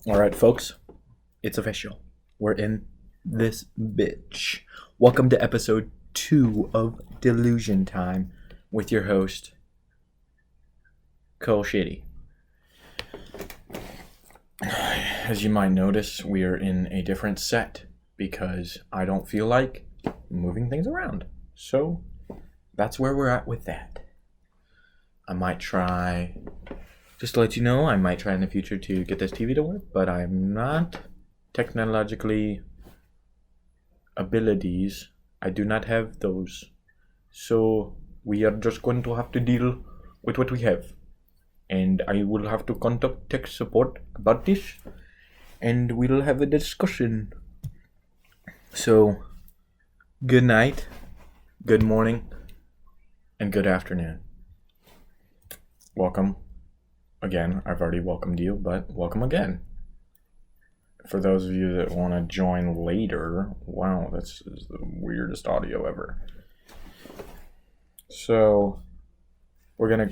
All right, folks, it's official. We're in this bitch. Welcome to episode 2 of Deluzion Time with your host, Cole Shitty. As you might notice, we are in a different set because I don't feel like moving things around. So that's where we're at with that. I might try, just to let you know, I might try in the future to get this TV to work, but I'm not technologically abilities. I do not have those. So we are just going to have to deal with what we have. And I will have to contact tech support about this. And we'll have a discussion. So, good night, good morning, and good afternoon. Welcome. Again, I've already welcomed you, but welcome again. For those of you that want to join later, wow, this is the weirdest audio ever. So, we're gonna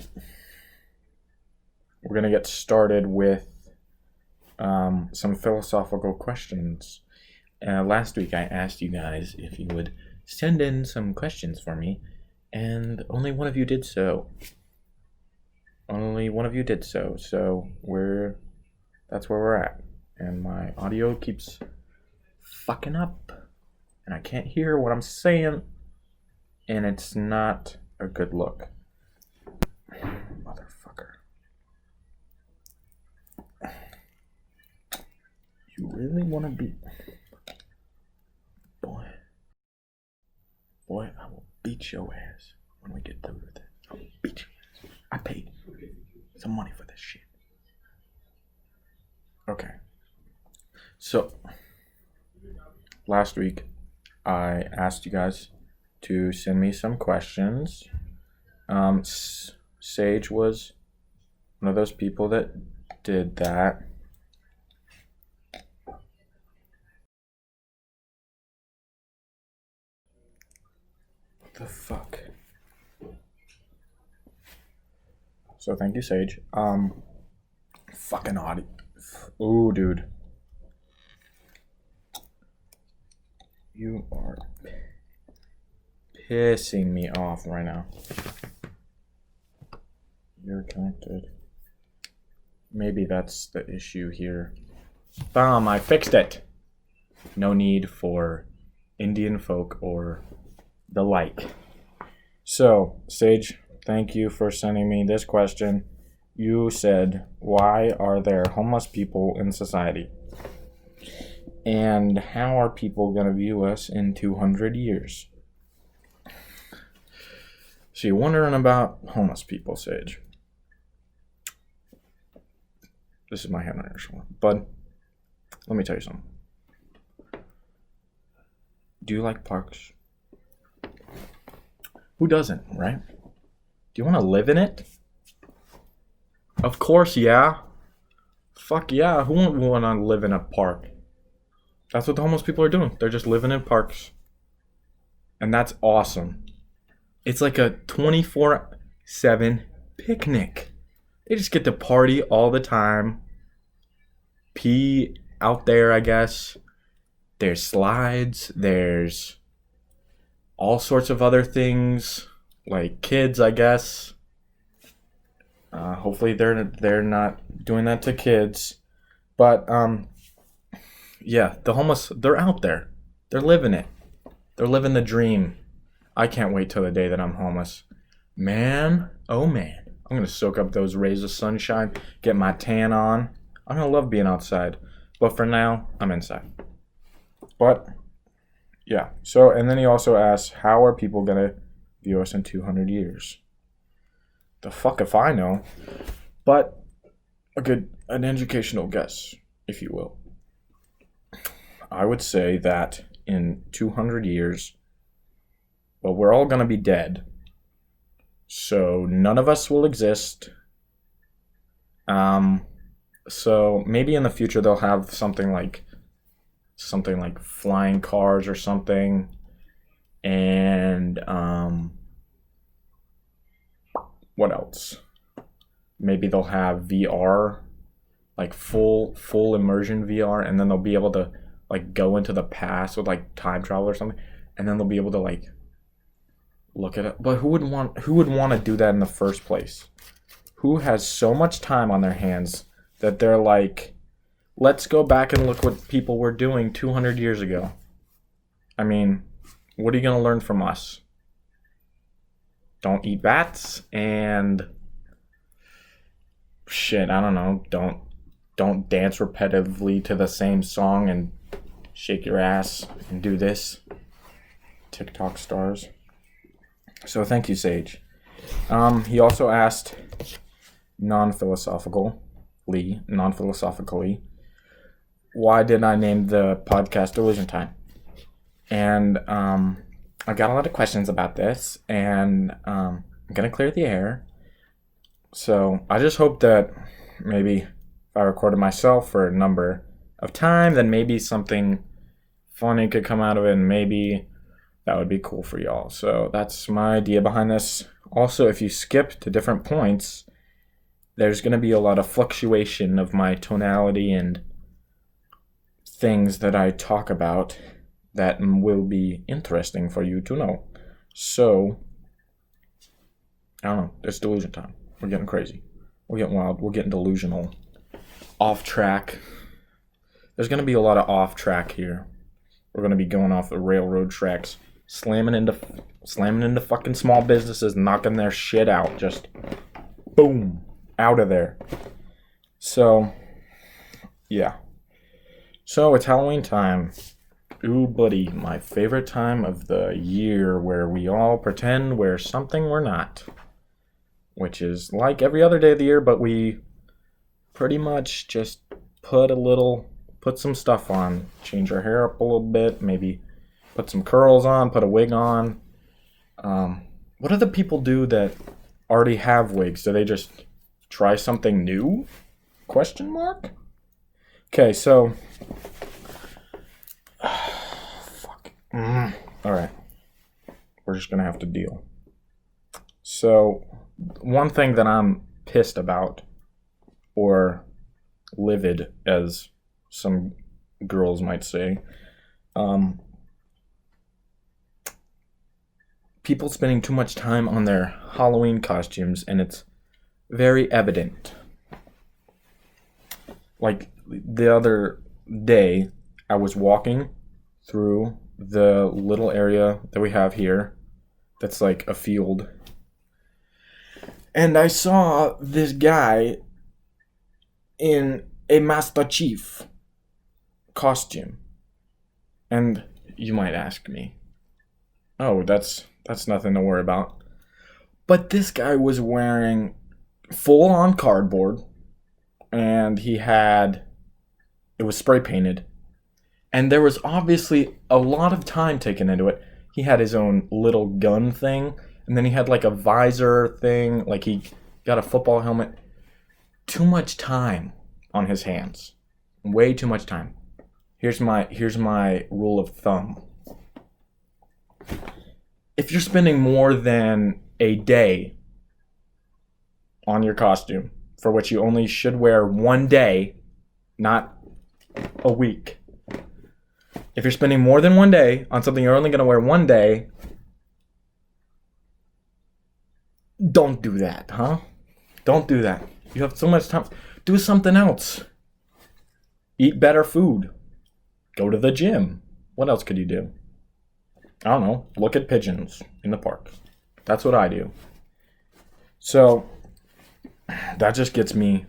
get started with some philosophical questions. Last week I asked you guys if you would send in some questions for me, and only one of you did so. So that's where we're at. And my audio keeps fucking up, and I can't hear what I'm saying, and it's not a good look. Motherfucker. You really want to be... Boy, I will beat your ass when we get through with it. I will beat your ass. I paid some money for this shit. Okay. So, last week, I asked you guys to send me some questions. Sage was one of those people that did that. What the fuck? So thank you, Sage. Fucking audio. Ooh, dude. You are pissing me off right now. You're connected. Maybe that's the issue here. Bam, I fixed it. No need for Indian folk or the like. So, Sage, thank you for sending me this question. You said, why are there homeless people in society? And how are people going to view us in 200 years? So you're wondering about homeless people, Sage. This is my hand on your shoulder. Bud, let me tell you something. Do you like parks? Who doesn't, right? Do you want to live in it? Of course, yeah. Fuck yeah. Who wouldn't want to live in a park? That's what the homeless people are doing. They're just living in parks. And that's awesome. It's like a 24/7 picnic. They just get to party all the time. Pee out there, I guess. There's slides. There's all sorts of other things. Like kids, I guess. Hopefully they're not doing that to kids. But, yeah, the homeless, they're out there. They're living it. They're living the dream. I can't wait till the day that I'm homeless. Man, oh man. I'm going to soak up those rays of sunshine, get my tan on. I'm going to love being outside. But for now, I'm inside. But, yeah. So, and then he also asks, how are people going to view us in 200 years? The fuck if I know. But an educational guess, if you will. I would say that in 200 years, well, we're all going to be dead. So none of us will exist. So maybe in the future they'll have something like flying cars or something. And what else? Maybe they'll have VR, like full immersion VR, and then they'll be able to like go into the past with like time travel or something, and then they'll be able to like look at it. But who would want to do that in the first place? Who has so much time on their hands that they're like, let's go back and look what people were doing 200 years ago? I mean, what are you going to learn from us? Don't eat bats and shit, I don't know. Don't dance repetitively to the same song and shake your ass and do this. TikTok stars. So thank you, Sage. He also asked non-philosophically, why did I name the podcast Deluzion Time? And I got a lot of questions about this, and I'm going to clear the air. So I just hope that maybe if I recorded myself for a number of time, then maybe something funny could come out of it, and maybe that would be cool for y'all. So that's my idea behind this. Also, if you skip to different points, there's going to be a lot of fluctuation of my tonality and things that I talk about that will be interesting for you to know. So, I don't know. It's Delusion time. We're getting crazy. We're getting wild. We're getting delusional. Off track. There's going to be a lot of off track here. We're going to be going off the railroad tracks, slamming into fucking small businesses, knocking their shit out. Just boom. Out of there. So, yeah. So, it's Halloween time. Ooh, buddy, my favorite time of the year where we all pretend we're something we're not. Which is like every other day of the year, but we pretty much just put some stuff on. Change our hair up a little bit, maybe put some curls on, put a wig on. What do the people do that already have wigs? Do they just try something new? Question mark? Okay, so... Fuck. Alright. We're just gonna have to deal. So, one thing that I'm pissed about, or livid, as some girls might say, people spending too much time on their Halloween costumes, and it's very evident. Like, the other day, I was walking through the little area that we have here that's like a field, and I saw this guy in a Master Chief costume. And you might ask me, oh, that's nothing to worry about. But this guy was wearing full-on cardboard, and it was spray painted. And there was obviously a lot of time taken into it. He had his own little gun thing, and then he had like a visor thing, like he got a football helmet. Too much time on his hands. Way too much time. Here's my rule of thumb. If you're spending more than a day on your costume, for which you only should wear one day, not a week. If you're spending more than one day on something you're only going to wear one day, don't do that, huh? Don't do that. You have so much time. Do something else. Eat better food. Go to the gym. What else could you do? I don't know. Look at pigeons in the park. That's what I do. So, that just gets me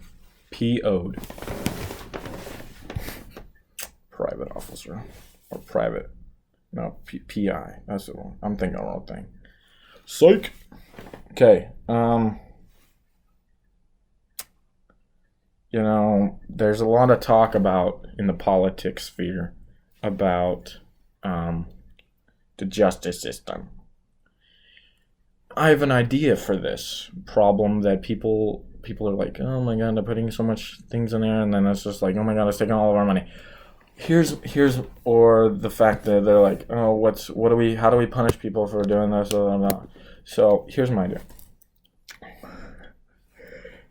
PO'd. Private officer. Or private. No, PI. That's the one. I'm thinking the wrong thing. Psych. Okay. There's a lot of talk about, in the politics sphere, about the justice system. I have an idea for this problem that people are like, oh my god, they're putting so much things in there, and then it's just like, oh my god, it's taking all of our money. Or the fact that they're like, oh, how do we punish people for doing this? Blah, blah, blah. So here's my idea.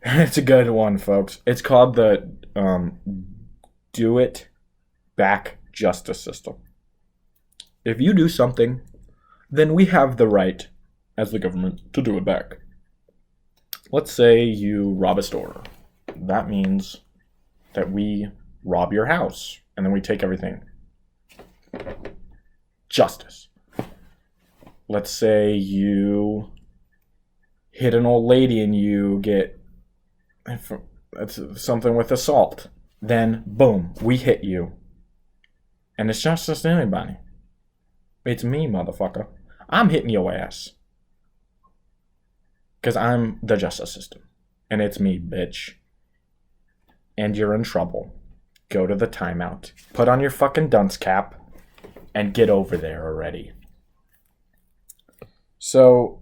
It's a good one, folks. It's called the Do It Back Justice System. If you do something, then we have the right, as the government, to do it back. Let's say you rob a store. That means that we rob your house, and then we take everything. Justice. Let's say you hit an old lady and you get something with assault. Then, boom, we hit you. And it's justice to anybody. It's me, motherfucker. I'm hitting your ass. Because I'm the justice system. And it's me, bitch. And you're in trouble. Go to the timeout. Put on your fucking dunce cap. And get over there already. So,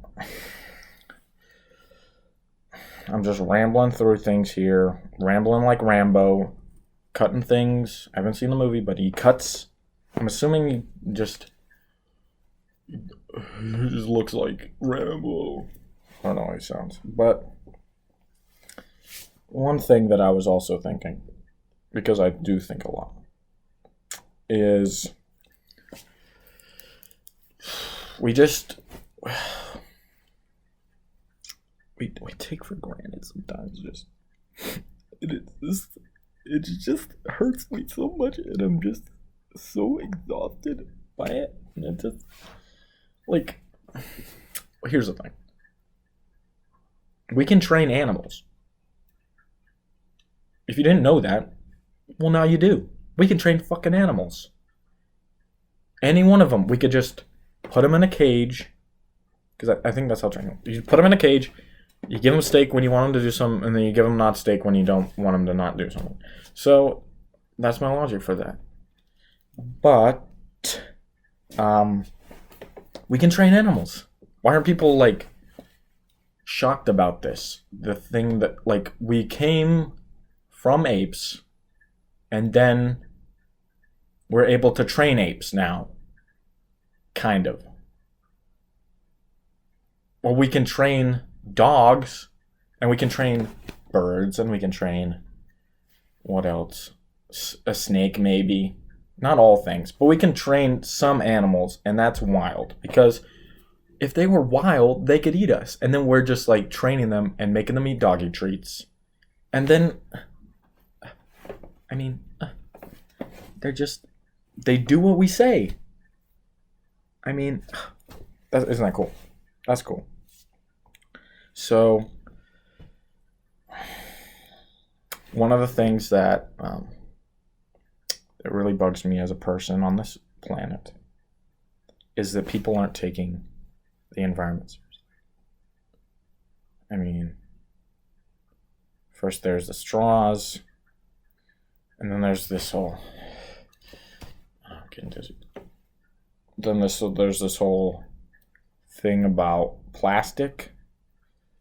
I'm just rambling through things here. Rambling like Rambo. Cutting things. I haven't seen the movie, but he cuts. I'm assuming he just looks like Rambo. I don't know how he sounds. But one thing that I was also thinking, because I do think a lot, is we take for granted sometimes. It just hurts me so much, and I'm just so exhausted by it. And it just, like, here's the thing. We can train animals. If you didn't know that, well, now you do. We can train fucking animals. Any one of them. We could just put them in a cage. Because I think that's how training. You put them in a cage. You give them steak when you want them to do something. And then you give them not steak when you don't want them to not do something. So, that's my logic for that. But, we can train animals. Why are people, like, shocked about this? The thing that, like, we came from apes, and then we're able to train apes now. Kind of. Well, we can train dogs, and we can train birds, and we can train, what else? A snake, maybe. Not all things, but we can train some animals, and that's wild. Because if they were wild, they could eat us. And then we're just, like, training them and making them eat doggy treats. And then, I mean, they do what we say. I mean, isn't that cool? That's cool. So, one of the things that really bugs me as a person on this planet is that people aren't taking the environment seriously. I mean, first there's the straws, and then there's this whole... I'm getting dizzy. Then there's this whole thing about plastic.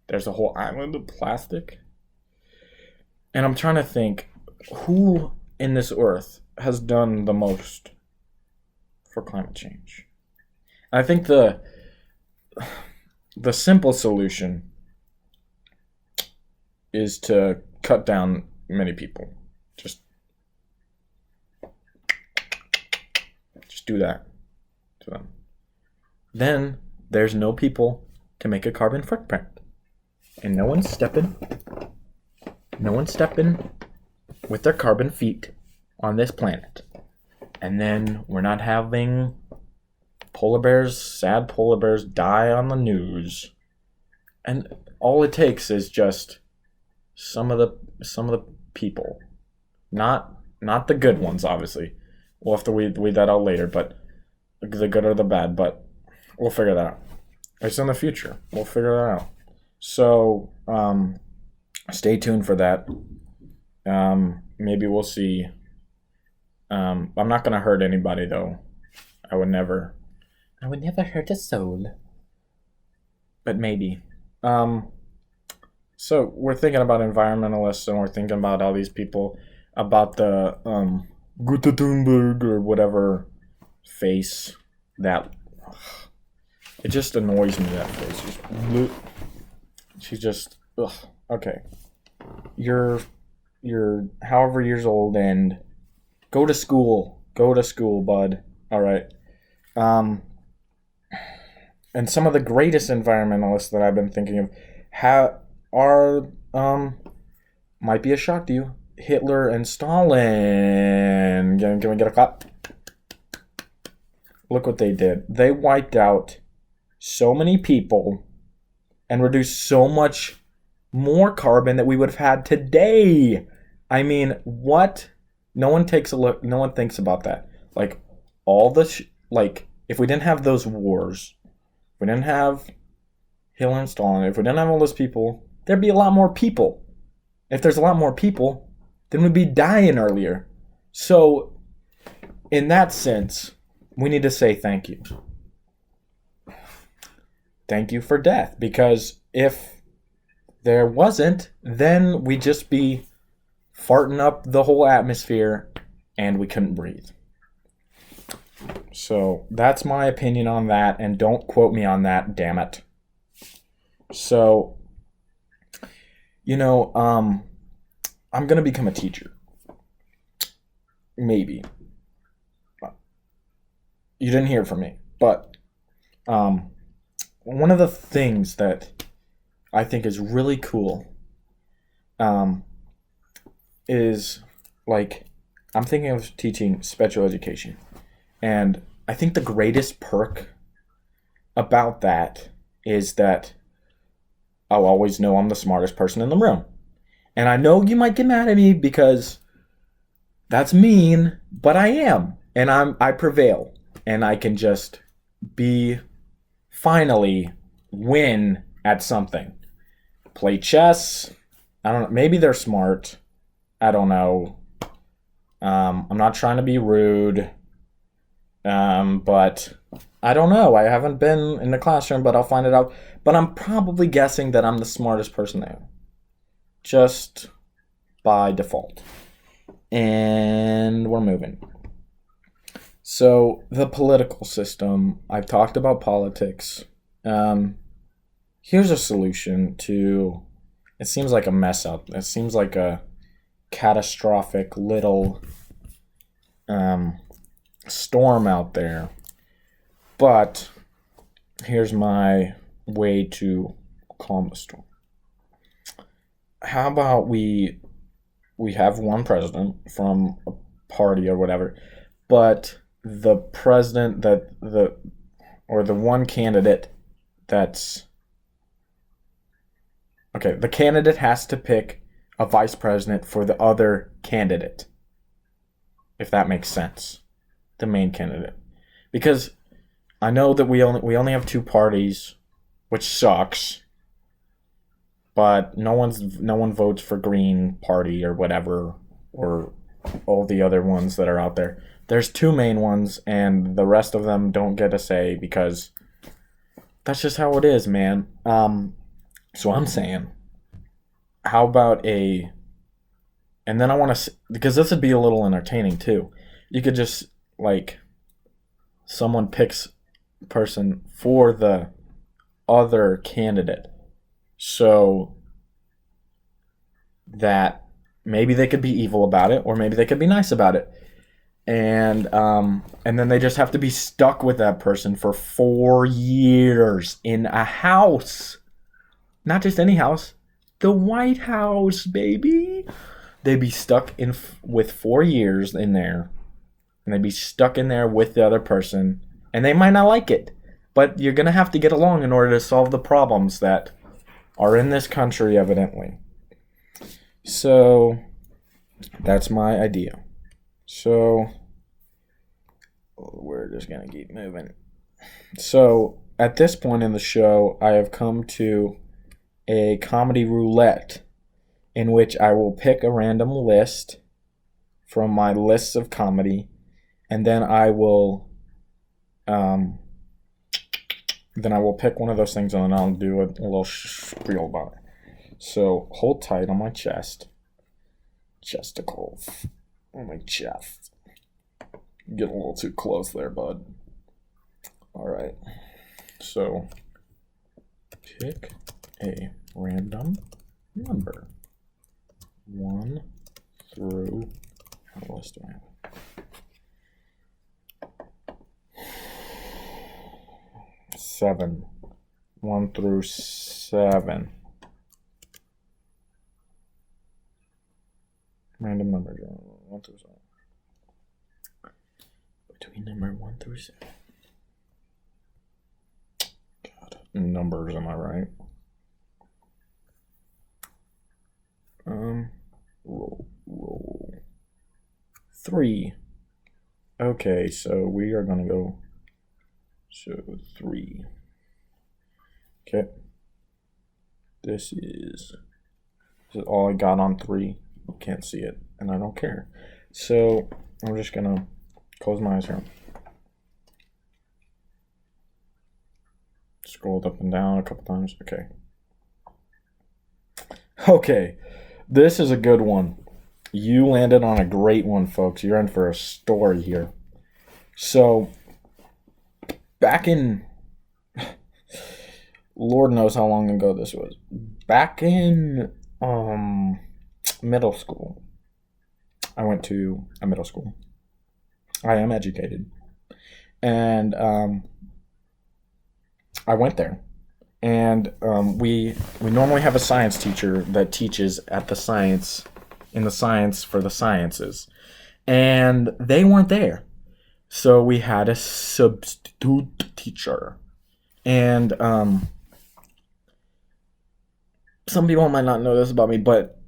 There's a whole island of plastic. And I'm trying to think, who in this earth has done the most for climate change? I think the simple solution is to cut down many people. Just do that to them. Then there's no people to make a carbon footprint. And no one's stepping with their carbon feet on this planet. And then we're not having sad polar bears die on the news. And all it takes is just some of the people. Not the good ones, obviously. We'll have to weed that out later, but the good or the bad, but we'll figure that out. It's in the future. We'll figure that out. So, stay tuned for that. Maybe we'll see. I'm not going to hurt anybody, though. I would never hurt a soul. But maybe. So, we're thinking about environmentalists, and we're thinking about all these people, about the Greta Thunberg or whatever face that... It just annoys me, that face. She's just... Ugh. Okay. you're however years old and go to school. Go to school, bud. All right. Um, and some of the greatest environmentalists that I've been thinking of are might be a shock to you. Hitler and Stalin. Can we get a clap? Look what they did. They wiped out so many people and reduced so much more carbon that we would have had today. I mean, what? No one takes a look. No one thinks about that. Like all the like, if we didn't have those wars, if we didn't have Hitler and Stalin, if we didn't have all those people, there'd be a lot more people. If there's a lot more people, then we'd be dying earlier. So, in that sense, we need to say thank you. Thank you for death, because if there wasn't, then we'd just be farting up the whole atmosphere and we couldn't breathe. So that's my opinion on that, and don't quote me on that, damn it. So, I'm going to become a teacher. Maybe. You didn't hear from me, but one of the things that I think is really cool is, like, I'm thinking of teaching special education. And I think the greatest perk about that is that I'll always know I'm the smartest person in the room. And I know you might get mad at me because that's mean, but I am. And I prevail. And I can just finally win at something. Play chess. I don't know. Maybe they're smart. I don't know. I'm not trying to be rude. But I don't know. I haven't been in the classroom, but I'll find it out. But I'm probably guessing that I'm the smartest person there. Just by default. And we're moving. So, the political system. I've talked about politics. Here's a solution to... It seems like a mess up. It seems like a catastrophic little storm out there. But here's my way to calm the storm. How about we have one president from a party or whatever, but the president the one candidate that's okay, the candidate has to pick a vice president for the other candidate, if that makes sense. The main candidate, because I know that we only have two parties, which sucks. But no one votes for Green Party or whatever, or all the other ones that are out there. There's two main ones, and the rest of them don't get a say because that's just how it is, man. So I'm saying, how about and then I want to, because this would be a little entertaining too. You could just, like, someone picks a person for the other candidate. So that maybe they could be evil about it, or maybe they could be nice about it. And then they just have to be stuck with that person for 4 years in a house. Not just any house. The White House, baby. They'd be stuck with 4 years in there. And they'd be stuck in there with the other person. And they might not like it. But you're going to have to get along in order to solve the problems that are in this country, evidently. So, that's my idea. So, we're just going to keep moving. So, at this point in the show, I have come to a comedy roulette in which I will pick a random list from my lists of comedy, and then I will pick one of those things, and then I'll do a little spiel about it. So, hold tight on my chest. Chesticles. On my chest. Getting a little too close there, bud. Alright. So, pick a random number. 1 through, how list do I have? 7. 1 through 7. Random numbers. 1 through 7. Between number 1 through 7. God, numbers, am I right? Roll. 3. Okay, so we are gonna go. So 3. Okay. This is all I got on 3. You can't see it, and I don't care. So I'm just gonna close my eyes here. Scrolled up and down a couple times. Okay. Okay. This is a good one. You landed on a great one, folks. You're in for a story here. So, back in... Lord knows how long ago this was. Back in middle school. I went to a middle school. I am educated. And I went there. And we normally have a science teacher that teaches at the science, in the science for the sciences. And they weren't there. So we had a substitute teacher. And some people might not know this about me, but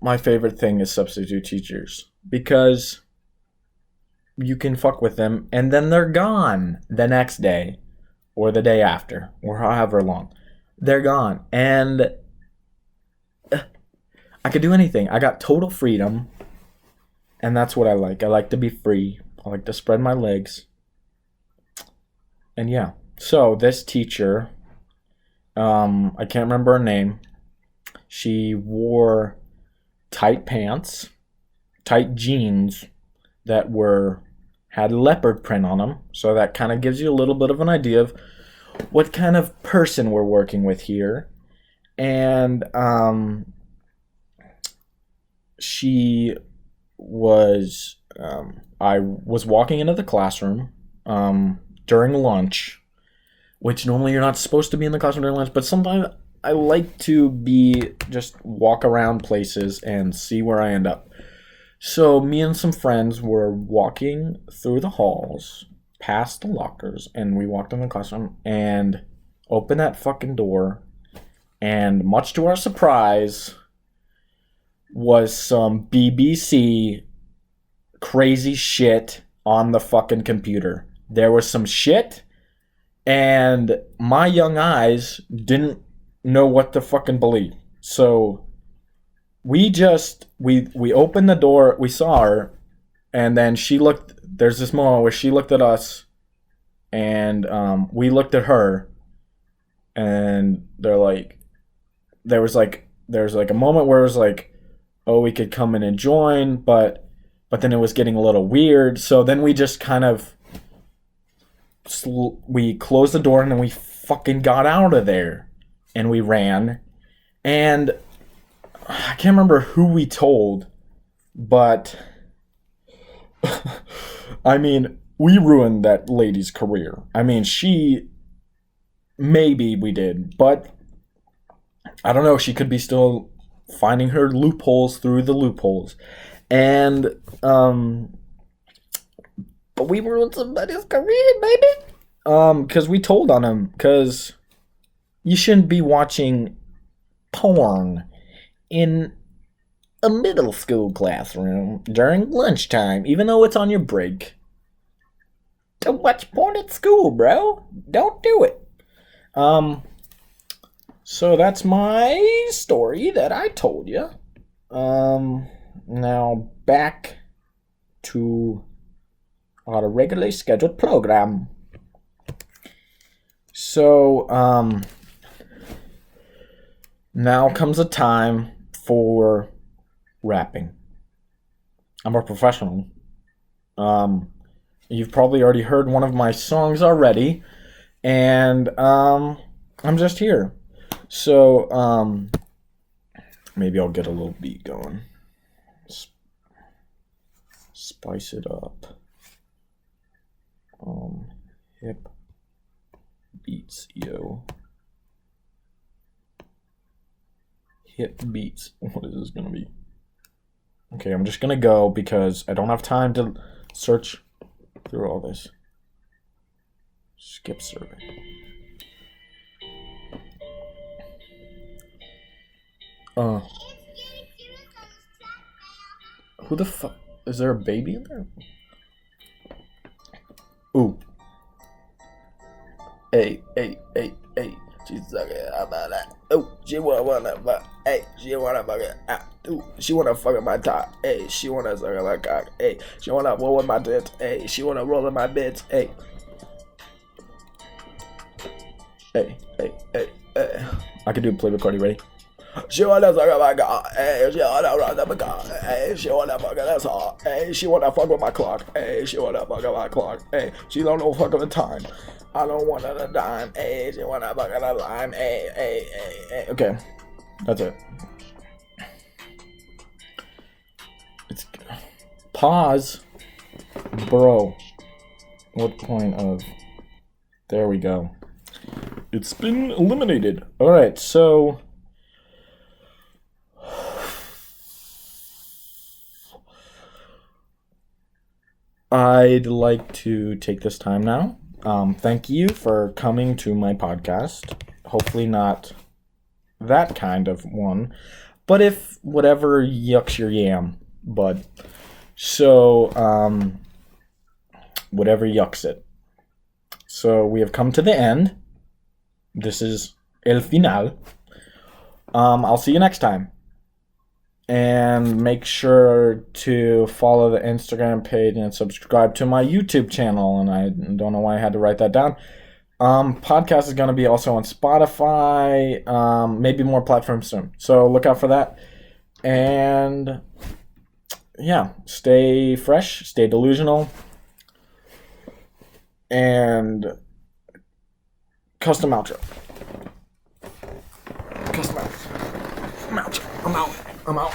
my favorite thing is substitute teachers. Because you can fuck with them and then they're gone the next day. Or the day after, or however long. They're gone. And I could do anything. I got total freedom. And that's what I like. I like to be free. I like to spread my legs. And yeah. So this teacher, I can't remember her name. She wore tight pants, tight jeans that had leopard print on them. So that kind of gives you a little bit of an idea of what kind of person we're working with here. And she was, I was walking into the classroom during lunch, which normally you're not supposed to be in the classroom during lunch, but sometimes I like to just walk around places and see where I end up. So me and some friends were walking through the halls, past the lockers, and we walked in the classroom and opened that fucking door. And much to our surprise, was some BBC crazy shit on the fucking computer. There was some shit, and my young eyes didn't know what to fucking believe. So we opened the door, we saw her, and then she looked, there's this moment where she looked at us, and we looked at her, and there was a moment where it was like, oh, we could come in and join, but then it was getting a little weird, so then we just kind of, we closed the door, and then we fucking got out of there, and we ran, and I can't remember who we told, but I mean, we ruined that lady's career. I mean, maybe we did, but I don't know, she could be still finding her loopholes through the loopholes. And, but we ruined somebody's career, baby. Because we told on him, because you shouldn't be watching porn in a middle school classroom during lunchtime, even though it's on your break. Don't watch porn at school, bro. Don't do it. So that's my story that I told you. Now back to our regularly scheduled program. So, now comes a time for rapping. I'm a professional. You've probably already heard one of my songs already, and I'm just here. So, Maybe I'll get a little beat going. Spice it up. Hip beats, yo. Hip beats. What is this gonna be? Okay, I'm just gonna go because I don't have time to search through all this. Skip survey. Who the fuck? Is there a baby in there? Ooh. Hey. She's sucking about that. Oh, she wanna fuck. Hey, she wanna fuck it out. Ooh, she wanna fuck my top. Hey, she wanna suck my cock. Hey, she wanna roll with my tits. Hey, she wanna roll in my bits. Hey. Hey. I can do play recording. Ready? She wanna suck my cock. Hey, she wanna run up my cock. Hey, she wanna fuck this hard. Hey, she wanna fuck with my clock. Hey, she wanna fuck with my clock. Hey, she don't know fuck of the time. I don't want a dime. Hey, she wanna fuck a lime. Hey. Okay, that's it. It's pause, bro. What point of? There we go. It's been eliminated. All right, so. I'd like to take this time now. Thank you for coming to my podcast. Hopefully not that kind of one, but if whatever yucks your yam, bud. So, whatever yucks it. So we have come to the end. This is el final. I'll see you next time. And make sure to follow the Instagram page and subscribe to my YouTube channel. And I don't know why I had to write that down. Podcast is going to be also on Spotify, maybe more platforms soon. So look out for that. And yeah, stay fresh, stay delusional. And custom outro. I'm out.